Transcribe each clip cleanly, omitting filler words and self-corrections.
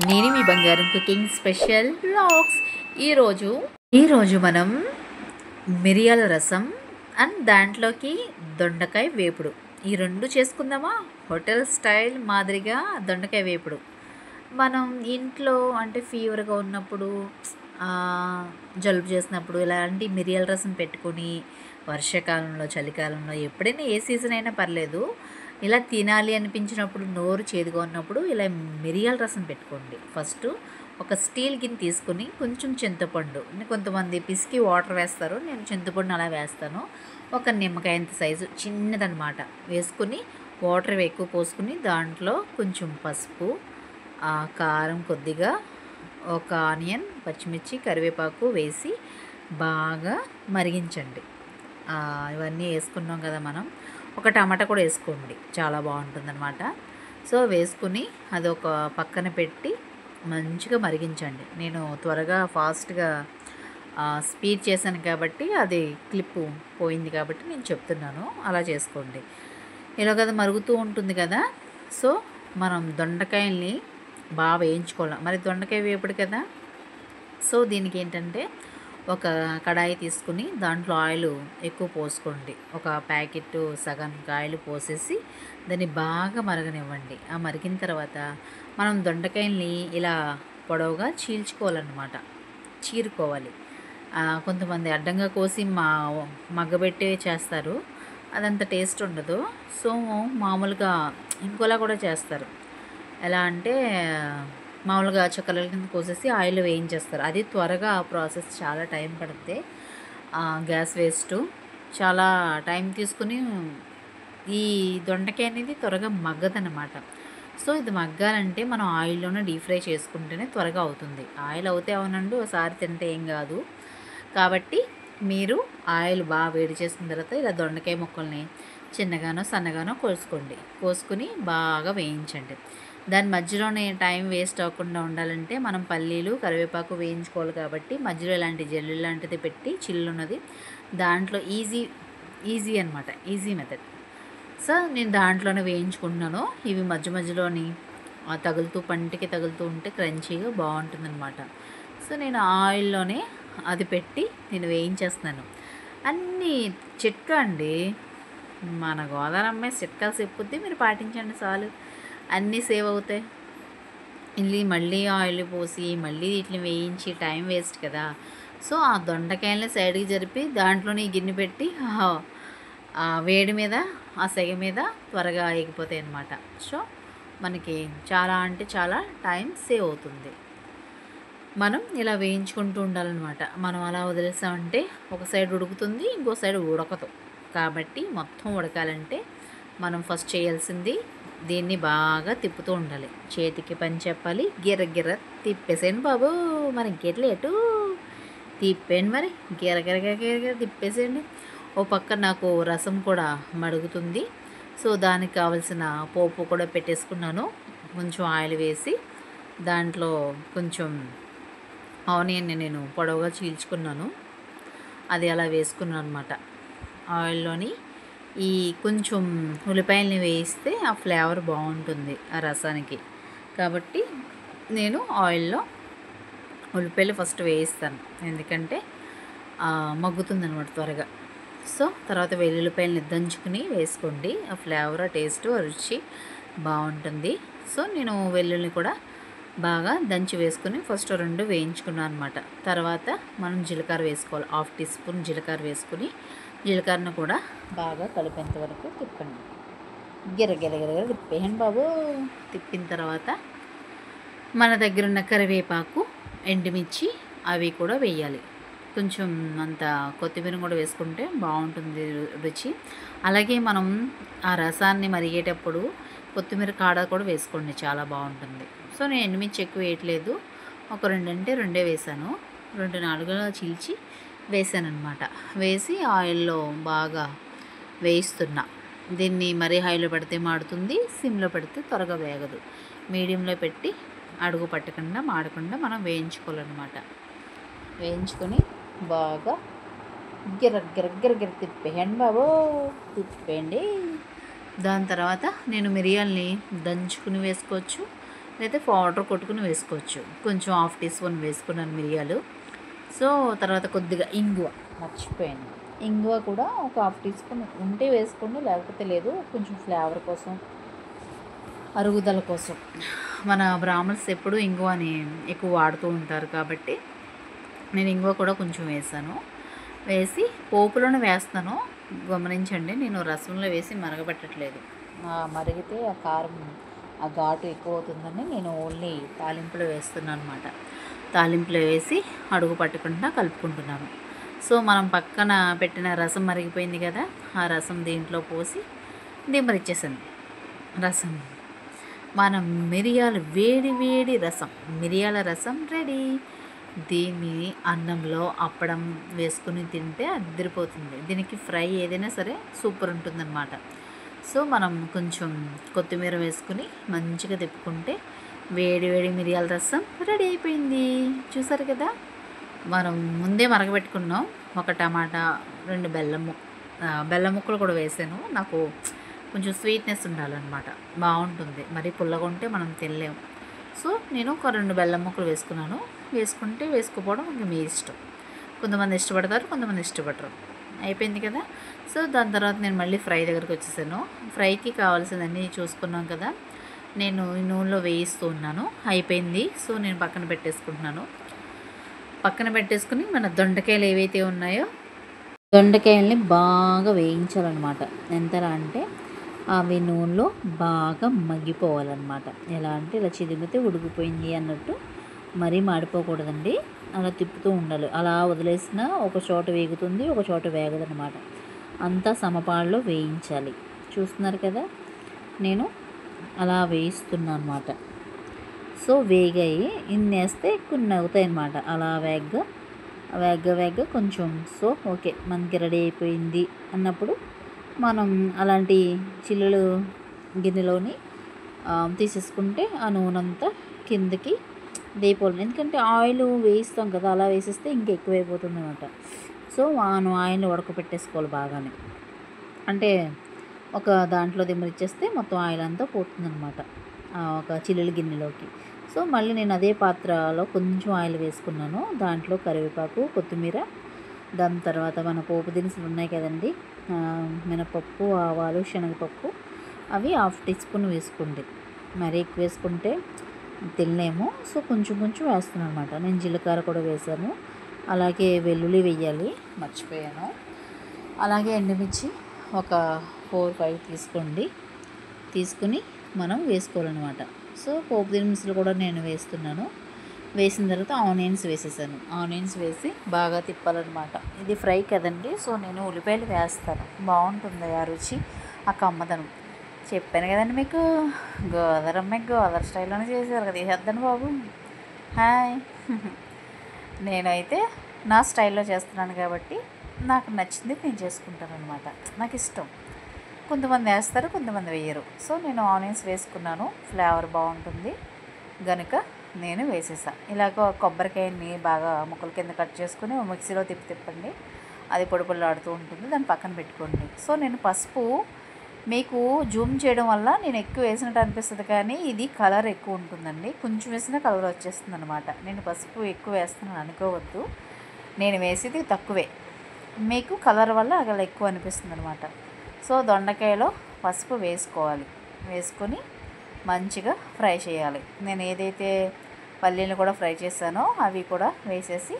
నేను మీ బంగారం cooking special vlogs. ఈరోజు ఈరోజు మనం మిరియాల రసం అండ్ దాంట్లోకి దొండకాయ వేపుడు ఈ రెండు చేసుకుందామా. హోటల్ స్టైల్ మాదిరిగా దొండకాయ వేపుడు మనం ఇంట్లో అంటే ఫీవర్గా ఉన్నప్పుడు ఆ, జలుబు చేసినప్పుడు ఇలాంటి మిరియాల రసం పెట్టుకొని వర్షాకాలంలో చలికాలంలో ఎప్పుడైనా ఏ సీజన్ అయినా పర్లేదు, ఇలా తినాలి అనిపించినప్పుడు నోరు చేదుగా ఉన్నప్పుడు ఇలా మిరియాల రసం పెట్టుకోండి. ఫస్ట్ ఒక స్టీల్ గిన్నె తీసుకొని కొంచెం చింతపండు, కొంతమంది పిసికి వాటర్ వేస్తారు, నేను చింతపండు అలా వేస్తాను. ఒక నిమ్మకాయ అంత సైజు చిన్నదనమాట వేసుకుని వాటర్ ఎక్కువ పోసుకుని దాంట్లో కొంచెం పసుపు, కారం కొద్దిగా, ఒక ఆనియన్, పచ్చిమిర్చి, కరివేపాకు వేసి బాగా మరిగించండి. ఇవన్నీ వేసుకున్నాం కదా మనం. ఒక టమాటా కూడా వేసుకోండి, చాలా బాగుంటుందన్నమాట. సో వేసుకుని అది ఒక పక్కన పెట్టి మంచిగా మరిగించండి. నేను త్వరగా ఫాస్ట్గా స్పీడ్ చేశాను కాబట్టి అది క్లిప్పు పోయింది కాబట్టి నేను చెప్తున్నాను, అలా చేసుకోండి. ఇలా కదా మరుగుతూ ఉంటుంది కదా. సో మనం దొండకాయల్ని బాగా వేయించుకోవాలి, మరి దొండకాయ వేపుడు కదా. సో దీనికి ఏంటంటే ఒక కడాయి తీసుకుని దాంట్లో ఆయిల్ ఎక్కువ పోసుకోండి. ఒక ప్యాకెట్ సగం ఆయిల్ పోసేసి దాన్ని బాగా మరగనివ్వండి. ఆ మరిగిన తర్వాత మనం దొండకాయల్ని ఇలా పొడవుగా చీల్చుకోవాలన్నమాట, చీరుకోవాలి. కొంతమంది అడ్డంగా కోసి మగ్గబెట్టే చేస్తారు, అదంత టేస్ట్ ఉండదు. సో మామూలుగా ఇంకోలా కూడా చేస్తారు. ఎలా అంటే మామూలుగా చెక్కల కింద కోసేసి ఆయిల్ వేయించేస్తారు. అది త్వరగా ఆ ప్రాసెస్ చాలా టైం పడుతుంది, గ్యాస్ వేస్ట్, చాలా టైం తీసుకుని ఈ దొండకాయ అనేది త్వరగా మగ్గదనమాట. సో ఇది మగ్గాలంటే మనం ఆయిల్లోనే డీప్ ఫ్రై చేసుకుంటేనే త్వరగా అవుతుంది. ఆయిల్ అవుతే అవునండి, ఒకసారి తింటే ఏం కాదు. కాబట్టి మీరు ఆయిల్ బాగా వేడి చేసిన తర్వాత ఇలా దొండకాయ ముక్కల్ని చిన్నగానో సన్నగానో కోసుకుని బాగా వేయించండి. దాని మధ్యలోనే టైం వేస్ట్ అవ్వకుండా ఉండాలంటే మనం పల్లీలు కరివేపాకు వేయించుకోవాలి కాబట్టి మధ్యలో ఇలాంటి జల్లు లాంటిది పెట్టి చిల్లున్నది దాంట్లో ఈజీ అనమాట, ఈజీ మెథడ్. సో నేను దాంట్లోనే వేయించుకుంటున్నాను. ఇవి మధ్య మధ్యలోని తగులుతూ పంటికి తగులుతూ ఉంటే క్రంచీగా బాగుంటుందన్నమాట. సో నేను ఆయిల్లోనే అది పెట్టి నేను వేయించేస్తున్నాను. అన్నీ చిట్కా అండి, మన గోదావరి అమ్మాయి చిట్కాలు చెప్పుద్ది, మీరు పాటించండి చాలు, అన్నీ సేవ్ అవుతాయి. ఇది మళ్ళీ ఆయిల్ పోసి మళ్ళీ వీటిని వేయించి టైం వేస్ట్ కదా. సో ఆ దొండకాయలని సైడ్కి జరిపి దాంట్లోనే గిన్నె పెట్టి ఆ వేడి మీద, ఆ సెగ మీద త్వరగా ఎగిపోతాయి అన్నమాట. సో మనకి చాలా అంటే చాలా టైం సేవ్ అవుతుంది. మనం ఇలా వేయించుకుంటూ ఉండాలన్నమాట. మనం అలా వదిలేసామంటే ఒక సైడ్ ఉడుకుతుంది, ఇంకో సైడ్ ఉడకదు. కాబట్టి మొత్తం ఉడకాలంటే మనం ఫస్ట్ చేయాల్సింది దీన్ని బాగా తిప్పుతూ ఉండాలి. చేతికి పని చెప్పాలి, గిర్ర గిర్ర తిప్పేసేయండి బాబు, మరి ఇంకెట్లేటు తిప్పేయండి, మరి గిర్ర గిర్ర గిర్ర గిర్ర తిప్పేసేయండి. ఓ పక్క నాకు రసం కూడా మడుగుతుంది. సో దానికి కావలసిన పోపు కూడా పెట్టేసుకున్నాను. కొంచెం ఆయిల్ వేసి దాంట్లో కొంచెం ఆనియన్ని నేను పొడవుగా చీల్చుకున్నాను, అది అలా వేసుకున్నాను అనమాట. ఆయిల్లోని ఈ కొంచెం ఉల్లిపాయలని వేయిస్తే ఆ ఫ్లేవర్ బాగుంటుంది ఆ రసానికి. కాబట్టి నేను ఆయిల్లో ఉల్లిపాయలు ఫస్ట్ వేయిస్తాను, ఎందుకంటే మగ్గుతుంది అనమాట త్వరగా. సో తర్వాత వెల్లుల్లిపాయలని దంచుకుని వేసుకోండి, ఆ ఫ్లేవర్, ఆ టేస్ట్, ఆ రుచి బాగుంటుంది. సో నేను వెల్లుల్లి కూడా బాగా దంచి వేసుకుని ఫస్ట్ రెండు వేయించుకున్నాను అనమాట. తర్వాత మనం జీలకర్ర వేసుకోవాలి, 1/2 టీ స్పూన్ జీలకర్ర వేసుకుని జీలకర్రను కూడా బాగా కలిపేంత వరకు తిప్పండి. గిరగిరగిరగిర తిప్పేయండి బాబు. తిప్పిన తర్వాత మన దగ్గర ఉన్న కరివేపాకు, ఎండుమిర్చి అవి కూడా వేయాలి. కొంచెం అంత కొత్తిమీర కూడా వేసుకుంటే బాగుంటుంది రుచి. అలాగే మనం ఆ రసాన్ని మరిగేటప్పుడు కొత్తిమీర కాడ కూడా వేసుకోండి, చాలా బాగుంటుంది. సో నేను ఎండుమిర్చి ఎక్కువ వేయట్లేదు, ఒక 2 అంటే 2 వేసాను, 2 నాలుగుగా చీల్చి వేసాను అనమాట. వేసి ఆయిల్లో బాగా వేయిస్తున్నా. దీన్ని మరీ హైలో పెడితే మాడుతుంది, సిమ్లో పెడితే త్వరగా వేగదు. మీడియంలో పెట్టి అడుగు పట్టకుండా మాడకుండా మనం వేయించుకోవాలన్నమాట. వేయించుకొని బాగా గిర్ర గిర్ర గిర్ర గిర్ర తిప్పేయండి బాబు, తిప్పేయండి. దాని తర్వాత నేను మిరియాల్ని దంచుకుని వేసుకోవచ్చు, లేదా పౌడర్ కొట్టుకుని వేసుకోవచ్చు. కొంచెం హాఫ్ టీ స్పూన్ వేసుకున్నాను మిరియాలు. సో తర్వాత కొద్దిగా ఇంగువ మర్చిపోయాను. ఇంగువ కూడా ఒక హాఫ్ టీ స్పూన్ ఉంటే వేసుకోండి, లేకపోతే లేదు. కొంచెం ఫ్లేవర్ కోసం, అరుగుదల కోసం. మన బ్రాహ్మణ్స్ ఎప్పుడు ఇంగువని ఎక్కువ వాడుతూ ఉంటారు కాబట్టి నేను ఇంగువ కూడా కొంచెం వేసాను. వేసి పోపులోనే వేస్తాను. గమనించండి, నేను రసంలో వేసి మరగబెట్టట్లేదు. మరిగితే ఆ కారం, ఆ ఘాటు ఎక్కువ అవుతుందని నేను ఓన్లీ తాలింపులో వేస్తున్నాను అనమాట. తాలింపులో వేసి అడుగు పట్టకుండా కలుపుకుంటున్నాను. సో మనం పక్కన పెట్టిన రసం మరిగిపోయింది కదా, ఆ రసం దీంట్లో పోసి దింపరిచ్చేసాను. రసం మనం వేడి వేడి రసం, మిరియాల రసం రెడీ. దీన్ని అన్నంలో అప్పడం వేసుకుని తింటే అదిరిపోతుంది. దీనికి ఫ్రై ఏదైనా సరే సూపర్ ఉంటుందన్నమాట. సో మనం కొంచెం కొత్తిమీర వేసుకుని మంచిగా తిప్పుకుంటే వేడి వేడి మిరియాల రసం రెడీ అయిపోయింది. చూసారు కదా, మనం ముందే మరగబెట్టుకున్నాం. ఒక టమాటా, 2 బెల్లం ముక్కలు కూడా వేసాను. నాకు కొంచెం స్వీట్నెస్ ఉండాలన్నమాట, బాగుంటుంది. మరి పుల్లగా ఉంటే మనం తినలేము. సో నేను ఒక 2 బెల్లం ముక్కలు వేసుకున్నాను. వేసుకుంటే వేసుకోపోవడం ఇంకా మీ ఇష్టం. కొంతమంది ఇష్టపడతారు, కొంతమంది ఇష్టపడరు. అయిపోయింది కదా. సో దాని తర్వాత నేను మళ్ళీ ఫ్రై దగ్గరికి వచ్చేసాను. ఫ్రైకి కావాల్సిందన్నీ చూసుకున్నాం కదా, నేను ఈ నూనెలో వేయిస్తూ ఉన్నాను. అయిపోయింది. సో నేను పక్కన పెట్టేసుకుంటున్నాను. పక్కన పెట్టేసుకుని మన దొండకాయలు ఏవైతే ఉన్నాయో, దొండకాయల్ని బాగా వేయించాలన్నమాట. ఎంతలా అంటే అవి నూనెలో బాగా మగ్గిపోవాలన్నమాట. ఎలా అంటే ఇలా చిదిమితే ఉడికిపోయింది అన్నట్టు, మరీ మాడిపోకూడదండి. అలా తిప్పుతూ ఉండాలి. అలా వదిలేసిన ఒక చోట వేగుతుంది, ఒక చోట వేగదనమాట. అంతా సమపాల్లో వేయించాలి. చూస్తున్నారు కదా, నేను అలా వేయిస్తున్నాను అనమాట. సో వేగాయి, ఇన్ని వేస్తే కొన్ని అవుతాయి అన్నమాట. అలా వేగ కొంచెం. సో ఓకే, మనకి రెడీ అయిపోయింది అన్నప్పుడు మనం అలాంటి చిల్లులు గిన్నెలోని తీసేసుకుంటే ఆ నూనె అంతా కిందకి దీపాలు. ఎందుకంటే ఆయిల్ వేయిస్తాం కదా, అలా వేసేస్తే ఇంకా ఎక్కువైపోతుంది అనమాట. సో మనం ఆయిల్ని ఉడకపెట్టేసుకోవాలి బాగానే. అంటే ఒక దాంట్లో దిమ్మరిచ్చేస్తే మొత్తం ఆయిల్ అంతా పోతుందన్నమాట ఒక చిల్లుల గిన్నెలోకి. సో మళ్ళీ నేను అదే పాత్రలో కొంచెం ఆయిల్ వేసుకున్నాను. దాంట్లో కరివేపాకు, కొత్తిమీర, దాని తర్వాత మన పోపు దినుసులు ఉన్నాయి కదండి, మినపప్పు, ఆవాలు, శనగపప్పు, అవి హాఫ్ టీ స్పూన్ వేసుకోండి. మరీ ఎక్కువ వేసుకుంటే తినలేము. సో కొంచెం కొంచెం వేస్తున్నాను అనమాట. నేను జీలకర్ర కూడా వేసాను. అలాగే వెల్లుల్లి వేయాలి, మర్చిపోయాను. అలాగే ఎండుమిర్చి ఒక 4-5 తీసుకోండి. తీసుకుని మనం వేసుకోవాలన్నమాట. సో పోపు దినుసులు కూడా నేను వేస్తున్నాను. వేసిన తర్వాత ఆనియన్స్ వేసేసాను. ఆనియన్స్ వేసి బాగా తిప్పాలన్నమాట. ఇది ఫ్రై కదండి, సో నేను ఉల్లిపాయలు వేస్తాను. బాగుంటుంది ఆ రుచి, ఆ కమ్మదనం. చెప్పాను కదండి మీకు, గోదావరి స్టైల్లోనే చేశారు కదా. వేసేద్దాను బాబు. హాయ్. నేనైతే నా స్టైల్లో చేస్తున్నాను కాబట్టి నాకు నచ్చింది నేను చేసుకుంటాను అనమాట. నాకు ఇష్టం. కొంతమంది వేస్తారు, కొంతమంది వేయరు. సో నేను ఆనియన్స్ వేసుకున్నాను, ఫ్లేవర్ బాగుంటుంది కనుక నేను వేసేసాను. ఇలాగ కొబ్బరికాయని బాగా ముక్కల కింద కట్ చేసుకుని మిక్సీలో తిప్పండి. అది పొడి పొడిలాడుతూ ఉంటుంది, దాన్ని పక్కన పెట్టుకోండి. సో నేను పసుపు మీకు జూమ్ చేయడం వల్ల నేను ఎక్కువ వేసినట్టు అనిపిస్తుంది, కానీ ఇది కలర్ ఎక్కువ ఉంటుందండి. కొంచెం వేసినా కలర్ వచ్చేస్తుంది అనమాట. నేను పసుపు ఎక్కువ వేస్తున్నాను అనుకోవద్దు, నేను వేసేది తక్కువే. మీకు కలర్ వల్ల అలా ఎక్కువ అనిపిస్తుంది అనమాట. సో దొండకాయలో పసుపు వేసుకోవాలి. వేసుకొని మంచిగా ఫ్రై చేయాలి. నేను ఏదైతే పల్లీలు కూడా ఫ్రై చేశానో అవి కూడా వేసేసి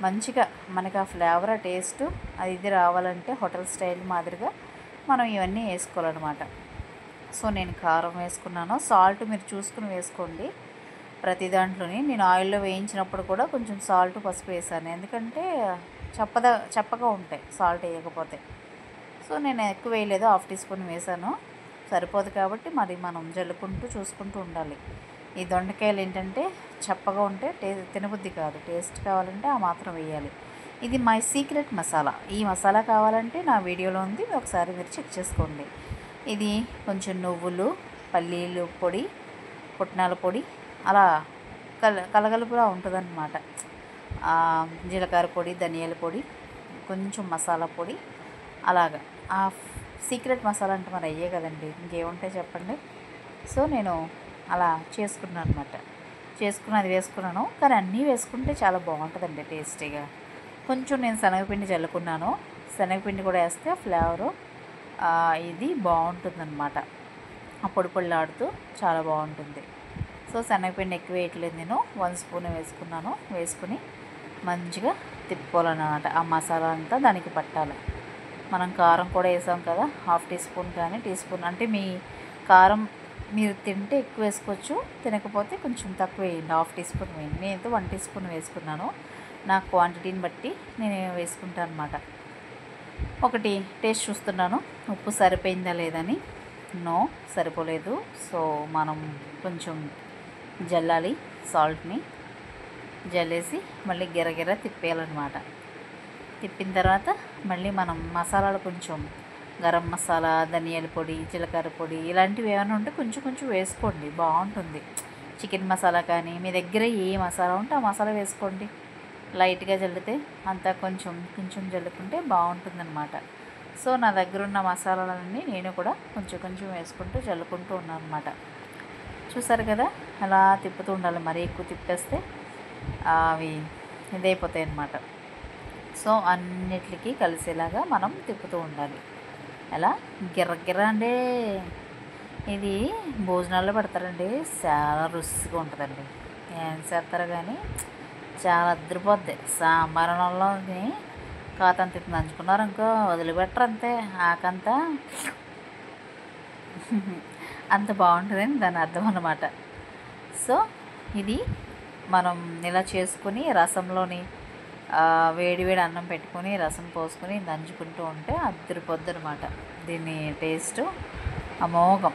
మంచిగా మనకి ఆ ఫ్లేవర్, ఆ టేస్ట్ అది ఇది రావాలంటే హోటల్ స్టైల్ మాదిరిగా మనం ఇవన్నీ వేసుకోవాలన్నమాట. సో నేను కారం వేసుకున్నాను. సాల్ట్ మీరు చూసుకుని వేసుకోండి ప్రతి దాంట్లోని. నేను ఆయిల్లో వేయించినప్పుడు కూడా కొంచెం సాల్ట్, పసుపు వేసాను, ఎందుకంటే చప్పగా ఉంటాయి సాల్ట్ వేయకపోతే. సో నేను ఎక్కువ వేయలేదు, హాఫ్ టీ స్పూన్ వేసాను. సరిపోదు కాబట్టి మరి మనం జల్లుకుంటూ చూసుకుంటూ ఉండాలి. ఈ దొండకాయలు ఏంటంటే చప్పగా ఉంటే తినబుద్ధి కాదు. టేస్ట్ కావాలంటే ఆ మాత్రం వేయాలి. ఇది మై సీక్రెట్ మసాలా. ఈ మసాలా కావాలంటే నా వీడియోలో ఉంది, ఒకసారి మీరు చెక్ చేసుకోండి. ఇది కొంచెం నువ్వులు, పల్లీలు పొడి, పుట్నాల పొడి అలా కలగలుపులా ఉంటుందన్నమాట. జీలకర్ర పొడి, ధనియాల పొడి, కొంచెం మసాలా పొడి, అలాగా. ఆ సీక్రెట్ మసాలా అంటే మరి అయ్యే కదండి, ఇంకేముంటాయి చెప్పండి. సో నేను అలా చేసుకున్నాను అనమాట. చేసుకుని అది వేసుకున్నాను. కానీ అన్నీ వేసుకుంటే చాలా బాగుంటుందండి టేస్టీగా. కొంచెం నేను శనగపిండి చల్లుకున్నాను. శనగపిండి కూడా వేస్తే ఫ్లేవరు ఇది బాగుంటుందన్నమాట. ఆ పొడి పొడిలాడుతూ చాలా బాగుంటుంది. సో శనగపిండి ఎక్కువ వేయట్లేదు, నేను 1 స్పూన్ వేసుకున్నాను. వేసుకుని మంచిగా తిప్పుకోవాలన్నమాట. ఆ మసాలా అంతా దానికి పట్టాలి. మనం కారం కూడా వేసాం కదా, 1/2 టీ స్పూన్ కానీ టీ స్పూన్, అంటే మీ కారం మీరు తింటే ఎక్కువ వేసుకోవచ్చు, తినకపోతే కొంచెం తక్కువ వేయండి. 1/2 టీ స్పూన్ వేయండి. నేనైతే 1 టీ స్పూన్ వేసుకున్నాను. నా క్వాంటిటీని బట్టి నేను వేసుకుంటాను అనమాట. ఒకటి టేస్ట్ చూస్తున్నాను, ఉప్పు సరిపోయిందా లేదని. నో, సరిపోలేదు. సో మనం కొంచెం జల్లాలి, సాల్ట్ని జల్లేసి మళ్ళీ గిరగిర తిప్పేయాలన్నమాట. తిప్పిన తర్వాత మళ్ళీ మనం మసాలాలు కొంచెం గరం మసాలా, ధనియాల పొడి, జీలకర్ర పొడి ఇలాంటివి ఏమైనా ఉంటే కొంచెం కొంచెం వేసుకోండి, బాగుంటుంది. చికెన్ మసాలా కానీ మీ దగ్గర ఏ మసాలా ఉంటే ఆ మసాలా వేసుకోండి. లైట్గా జల్లితే అంతా కొంచెం కొంచెం జల్లుకుంటే బాగుంటుందన్నమాట. సో నా దగ్గర ఉన్న మసాలాలన్నీ నేను కూడా కొంచెం కొంచెం వేసుకుంటూ జల్లుకుంటూ ఉన్నాను అనమాట. చూసారు కదా, అలా తిప్పుతూ ఉండాలి. మరీ ఎక్కువ తిప్పేస్తే అవి ఇదైపోతాయి అన్నమాట. సో అన్నిటికీ కలిసేలాగా మనం తిప్పుతూ ఉండాలి. ఎలా గిర్ర అంటే ఇది భోజనాల్లో పెడతారండి, చాలా రుచిగా ఉంటుందండి. ఏం చేస్తారో కానీ చాలా అదిరిపోద్ది. సాంబార్ అన్నంలోని కాతంత నంచుకున్నారు ఇంకో వదిలిపెట్టరు, అంతే ఆకంతా అంత బాగుంటుందని దాని అర్థం అన్నమాట. సో ఇది మనం ఇలా చేసుకుని రసంలోని వేడి వేడి అన్నం పెట్టుకొని రసం పోసుకొని నంచుకుంటూ ఉంటే అద్దరిపోద్ది అనమాట. దీని టేస్ట్ అమోఘం.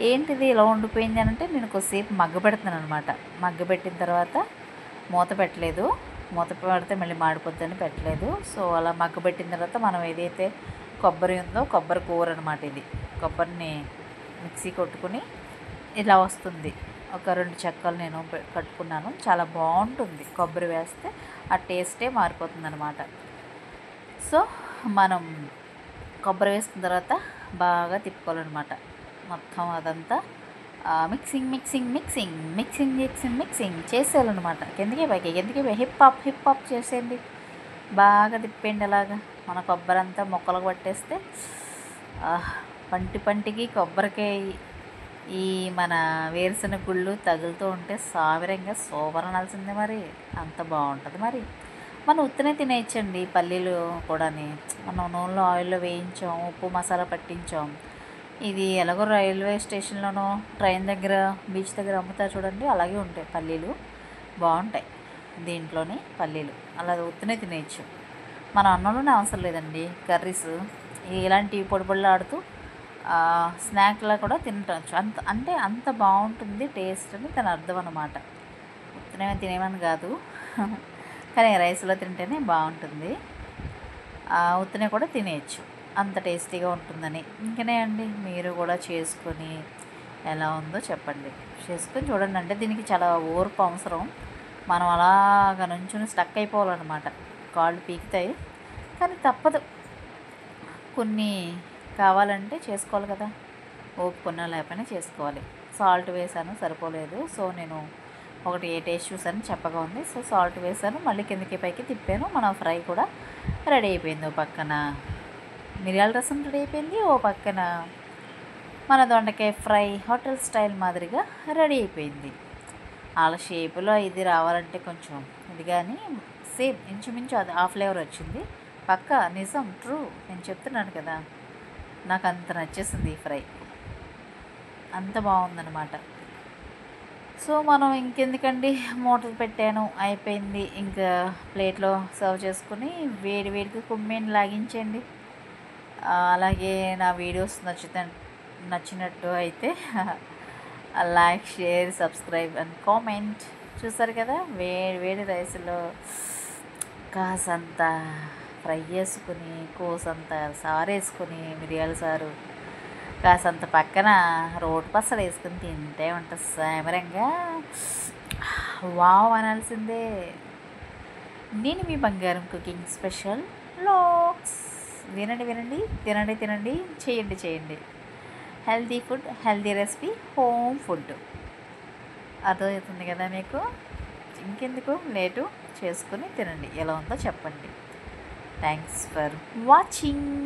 ఏంటిది ఇలా ఉండిపోయింది అని అంటే, నేను కొద్దిసేపు మగ్గబెడుతున్నాను అనమాట. మగ్గబెట్టిన తర్వాత మూత పెట్టలేదు, మూత పెడితే మళ్ళీ మాడిపోద్దని పెట్టలేదు. సో అలా మగ్గబెట్టిన తర్వాత మనం ఏదైతే కొబ్బరి ఉందో కొబ్బరి కూర అనమాట. ఇది కొబ్బరిని మిక్సీ కొట్టుకుని ఇలా వస్తుంది. ఒక 2 చెక్కలు నేను కట్టుకున్నాను. చాలా బాగుంటుంది కొబ్బరి వేస్తే, ఆ టేస్టే మారిపోతుంది అనమాట. సో మనం కొబ్బరి వేసుకున్న తర్వాత బాగా తిప్పుకోవాలన్నమాట. మొత్తం అదంతా mixing mixing mixing mixing mixing mixing చేసేయాలన్నమాట. కిందకి పైకి కిందకి హిప్ హాప్ చేసేయండి. బాగా తిప్పేయండి అలాగా. మన కొబ్బరి అంతా మొక్కలకు పట్టేస్తే పంటికి కొబ్బరికాయ ఈ మన వేరుశనగ గుళ్ళు తగులుతూ ఉంటే సావిరంగా సూపర్ అనాల్సిందే. మరి అంత బాగుంటుంది. మరి మనం ఉత్తనే తినేయచ్చండి. పల్లీలు కూడాని మనం నూనెలో ఆయిల్లో వేయించాం, ఉప్పు మసాలా పట్టించాం. ఇది ఎలాగో రైల్వే స్టేషన్లోనో ట్రైన్ దగ్గర బీచ్ దగ్గర అమ్ముతారు చూడండి, అలాగే ఉంటాయి పల్లీలు, బాగుంటాయి. దీంట్లోని పల్లీలు అలా ఉత్తనే తినేయచ్చు. మన అన్నంలోనే అవసరం లేదండి. కర్రీస్ ఇలాంటివి పొడి పొడిలు ఆడుతూ స్నాక్లా కూడా తినవచ్చు. అంటే అంత బాగుంటుంది టేస్ట్ అని దాని అర్థం అన్నమాట. తినేమని కాదు, కానీ రైస్లో తింటేనే బాగుంటుంది. ఉత్తనే కూడా తినేయచ్చు, అంత టేస్టీగా ఉంటుందని. ఇంకనే అండి, మీరు కూడా చేసుకొని ఎలా ఉందో చెప్పండి, చేసుకొని చూడండి. అంటే దీనికి చాలా ఓర్పు అవసరం. మనం అలాగ నుంచుని స్టక్ అయిపోవాలన్నమాట, కాళ్ళు పీకుతాయి. కానీ తప్పదు, కొన్ని కావాలంటే చేసుకోవాలి కదా, ఓపుకున్నా లేకపోయినా చేసుకోవాలి. సాల్ట్ వేసాను, సరిపోలేదు. సో నేను ఒకటి టేస్ట్ చూసాను, చెప్పగా ఉంది. సో సాల్ట్ వేసాను, మళ్ళీ కిందకి పైకి తిప్పాను. మన ఫ్రై కూడా రెడీ అయిపోయింది. ఓ పక్కన మిరియాల రసం రెడీ అయిపోయింది, ఓ పక్కన మన దొండకాయ ఫ్రై హోటల్ స్టైల్ మాదిరిగా రెడీ అయిపోయింది. వాళ్ళ షేపులో ఇది రావాలంటే కొంచెం ఇది, కానీ సేమ్ ఇంచుమించు అది ఆ ఫ్లేవర్ వచ్చింది. పక్క నిజం, ట్రూ, నేను చెప్తున్నాను కదా, నాకు అంత నచ్చేసింది ఈ ఫ్రై, అంత బాగుందన్నమాట. సో మనం ఇంకెందుకండి, మూత పెట్టాను, అయిపోయింది. ఇంకా ప్లేట్లో సర్వ్ చేసుకుని వేడి వేడికి కుమ్మేని లాగించండి. అలాగే నా వీడియోస్ నచ్చినట్టు అయితే like, share, subscribe and comment. చూసారు కదా, వేడి వేడి రైస్లో కాసంత ఫ్రై చేసుకుని, కోసంత సారు వేసుకుని, మిరియాల సారు కాసంత పక్కన రోటి పచ్చడి వేసుకుని తింటే ఉంటుంది సామరంగా. వావ్ అనాల్సిందే. నేను మీ బంగారం కుకింగ్ స్పెషల్ వ్లాగ్స్. వినండి, తినండి, చేయండి. Healthy food, healthy recipe, home food. అర్థమవుతుంది కదా మీకు? ఇంకెందుకు లేటు, చేసుకుని తినండి. ఎలా ఉందో చెప్పండి. Thanks for watching.